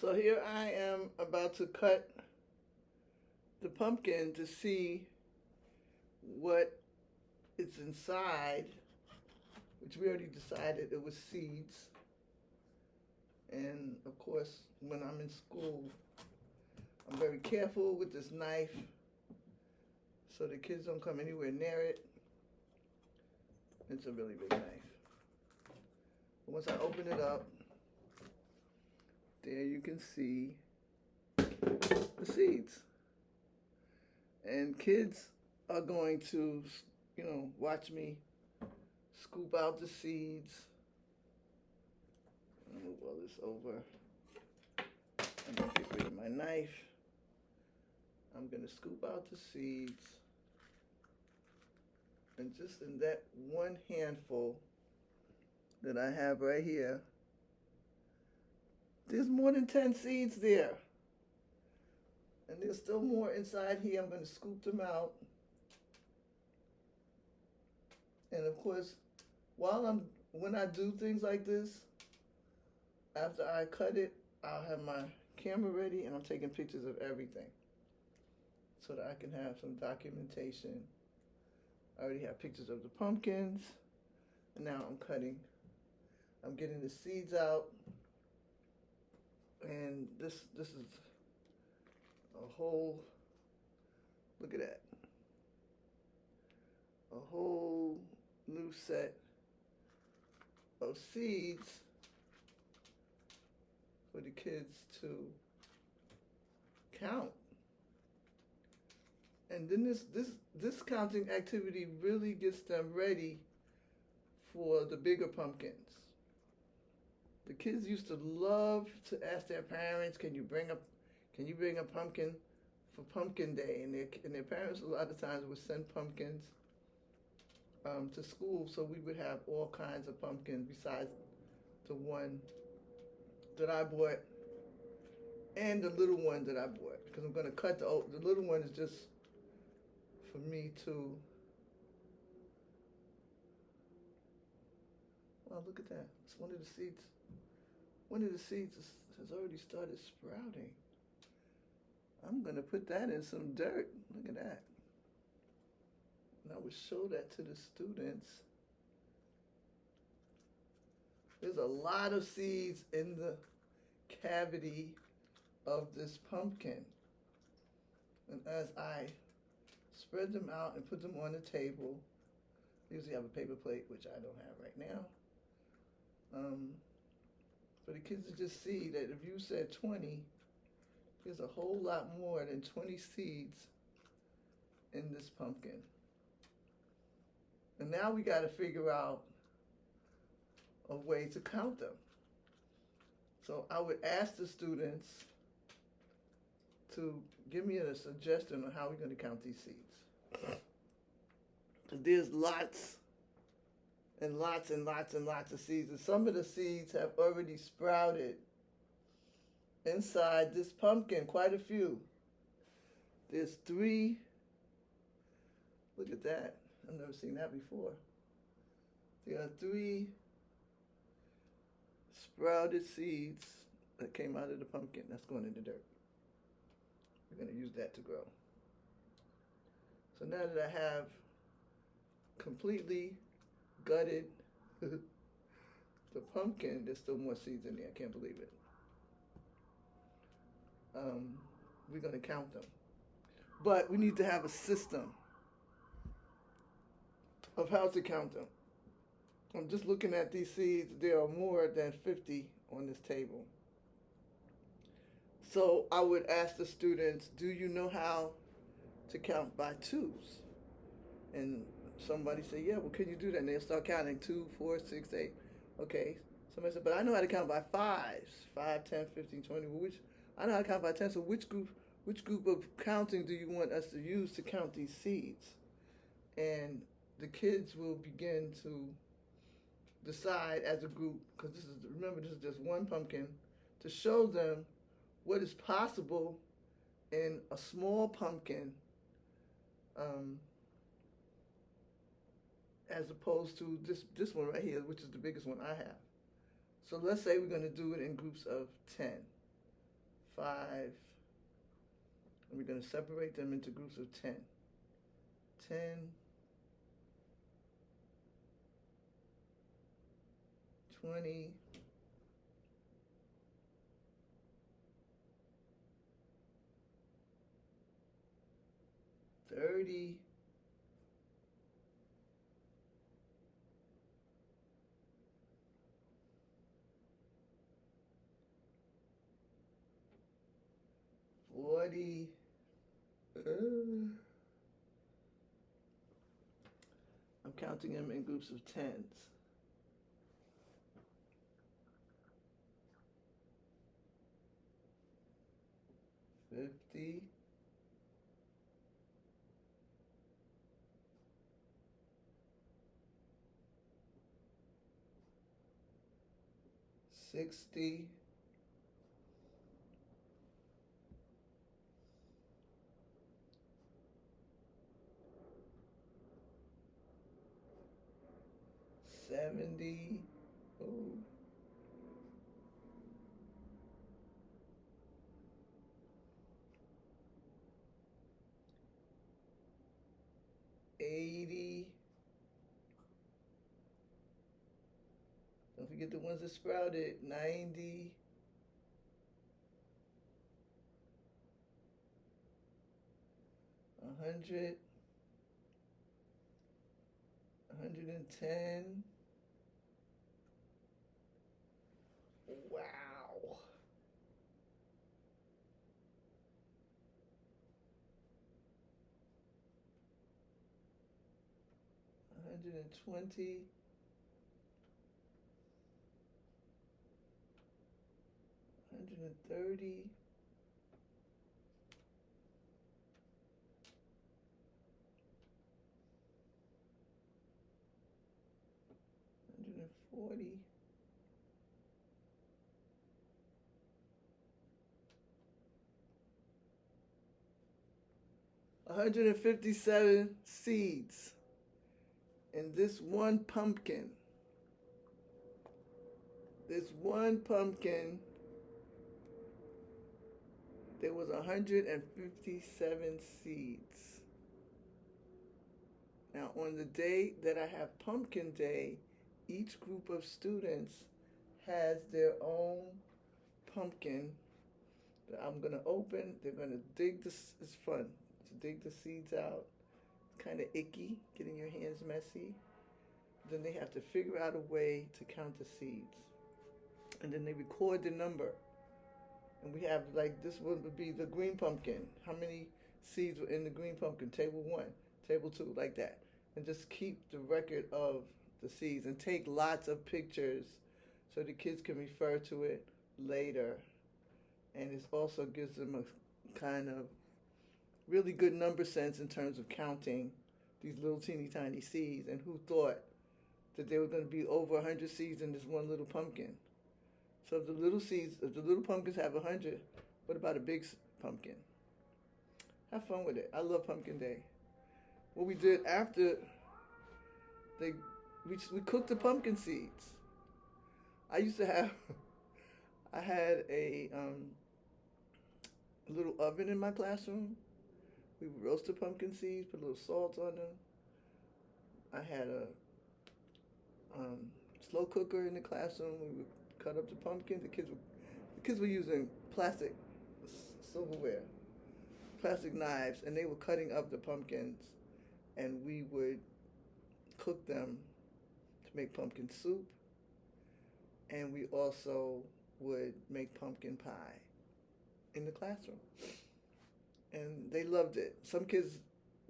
So here I am about to cut the pumpkin to see what is inside, which we already decided it was seeds. And of course, when I'm in school, I'm very careful with this knife so the kids don't come anywhere near it. It's a really big knife. But once I open it up, there you can see the seeds. And kids are going to, watch me scoop out the seeds. I'll move all this over. I'm going to get rid of my knife. I'm going to scoop out the seeds. And just in that one handful that I have right here, there's more than 10 seeds there. And there's still more inside here. I'm going to scoop them out. And of course, when I do things like this, after I cut it, I'll have my camera ready and I'm taking pictures of everything so that I can have some documentation. I already have pictures of the pumpkins, and now I'm cutting. I'm getting the seeds out, and this is a whole, look at that, a whole new set of seeds for the kids to count. And then this counting activity really gets them ready for the bigger pumpkins. The kids used to love to ask their parents, can you bring a pumpkin for pumpkin day? And their parents a lot of times would send pumpkins to school, so we would have all kinds of pumpkins besides the one that I bought and the little one that I bought, because I'm going to cut the little one is just for me to, wow, look at that. It's one of the seeds. One of the seeds has already started sprouting. I'm going to put that in some dirt. Look at that. And I would show that to the students. There's a lot of seeds in the cavity of this pumpkin. And as I spread them out and put them on the table, I usually have a paper plate, which I don't have right now. For the kids to just see that if you said 20, there's a whole lot more than 20 seeds in this pumpkin. And now we got to figure out a way to count them. So I would ask the students to give me a suggestion on how we're going to count these seeds. Because there's lots and lots and lots and lots of seeds. And some of the seeds have already sprouted inside this pumpkin, quite a few. There's 3. Look at that. I've never seen that before. There are 3 sprouted seeds that came out of the pumpkin. That's going in the dirt. We're going to use that to grow. So now that I have completely gutted the pumpkin, there's still more seeds in there. I can't believe it. We're going to count them. But we need to have a system of how to count them. I'm just looking at these seeds. There are more than 50 on this table. So I would ask the students, do you know how to count by 2s? And somebody say, yeah, well, can you do that? And they'll start counting 2, 4, 6, 8. Okay. Somebody said, but I know how to count by 5s. 5, 10, 15, 20. Well, I know how to count by 10. So which group of counting do you want us to use to count these seeds? And the kids will begin to decide as a group, because remember, this is just one pumpkin, to show them what is possible in a small pumpkin as opposed to this one right here, which is the biggest one I have. So let's say we're going to do it in groups of 10. 5, and we're going to separate them into groups of 10. 10, 20, 30, 40, I'm counting them in groups of 10s. 50, 60, 70, ooh, 80. Don't forget the ones that sprouted. 90, 100, 110. Wow. 120. 130. 140. 157 seeds in this one pumpkin. This one pumpkin, there was 157 seeds. Now, on the day that I have Pumpkin Day, each group of students has their own pumpkin that I'm going to open. They're going to dig this. It's fun to dig the seeds out. It's kind of icky, getting your hands messy. Then they have to figure out a way to count the seeds. And then they record the number. And we have, like, this one would be the green pumpkin. How many seeds were in the green pumpkin? Table 1, table 2, like that. And just keep the record of the seeds and take lots of pictures so the kids can refer to it later. And it also gives them a kind of really good number sense in terms of counting these little teeny tiny seeds. And who thought that there were going to be over 100 seeds in this one little pumpkin? So if the little seeds, if the little pumpkins have 100, what about a big pumpkin? Have fun with it. I love Pumpkin Day. What we did after we cooked the pumpkin seeds. I used to have, I had a little oven in my classroom. We would roast the pumpkin seeds, put a little salt on them. I had a slow cooker in the classroom. We would cut up the pumpkins. The kids were using plastic silverware, plastic knives, and they were cutting up the pumpkins, and we would cook them to make pumpkin soup, and we also would make pumpkin pie in the classroom. And they loved it. Some kids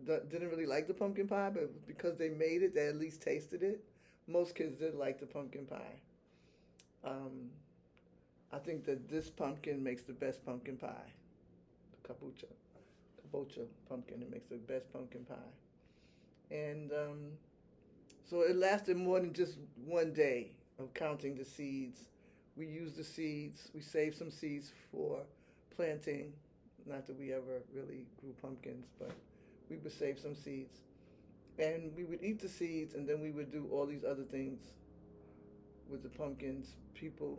didn't really like the pumpkin pie, but because they made it, they at least tasted it. Most kids did like the pumpkin pie. I think that this pumpkin makes the best pumpkin pie. The kabocha pumpkin, it makes the best pumpkin pie. And so it lasted more than just one day of counting the seeds. We used the seeds, we saved some seeds for planting. Not that we ever really grew pumpkins, but we would save some seeds. And we would eat the seeds, and then we would do all these other things with the pumpkins.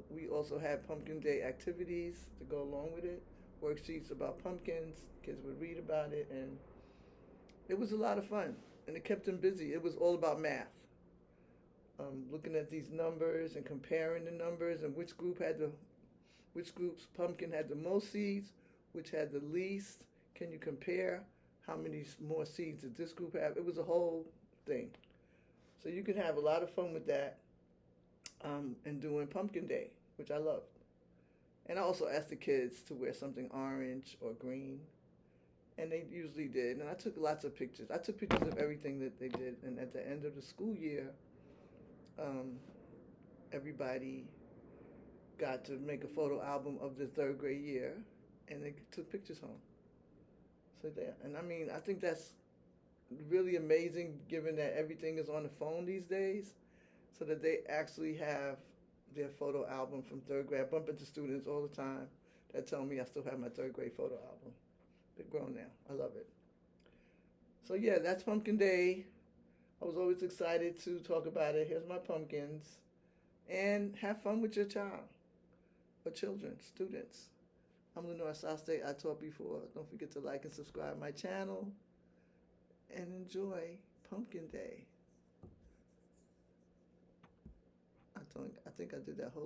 We also had Pumpkin Day activities to go along with it, worksheets about pumpkins. Kids would read about it, and it was a lot of fun, and it kept them busy. It was all about math, looking at these numbers and comparing the numbers and which group's pumpkin had the most seeds, which had the least. Can you compare how many more seeds did this group have? It was a whole thing. So you can have a lot of fun with that, and doing Pumpkin Day, which I loved. And I also asked the kids to wear something orange or green, and they usually did. And I took lots of pictures. I took pictures of everything that they did. And at the end of the school year, everybody got to make a photo album of the third grade year, and they took pictures home. So there, and I mean, I think that's really amazing, given that everything is on the phone these days, so that they actually have their photo album from third grade. I bump into students all the time that tell me I still have my third grade photo album. They're grown now. I love it. So yeah, that's Pumpkin Day. I was always excited to talk about it. Here's my pumpkins. And have fun with your child or children, students. I'm Lenore Saste. I taught before. Don't forget to like and subscribe my channel. And enjoy Pumpkin Day. I think I did that whole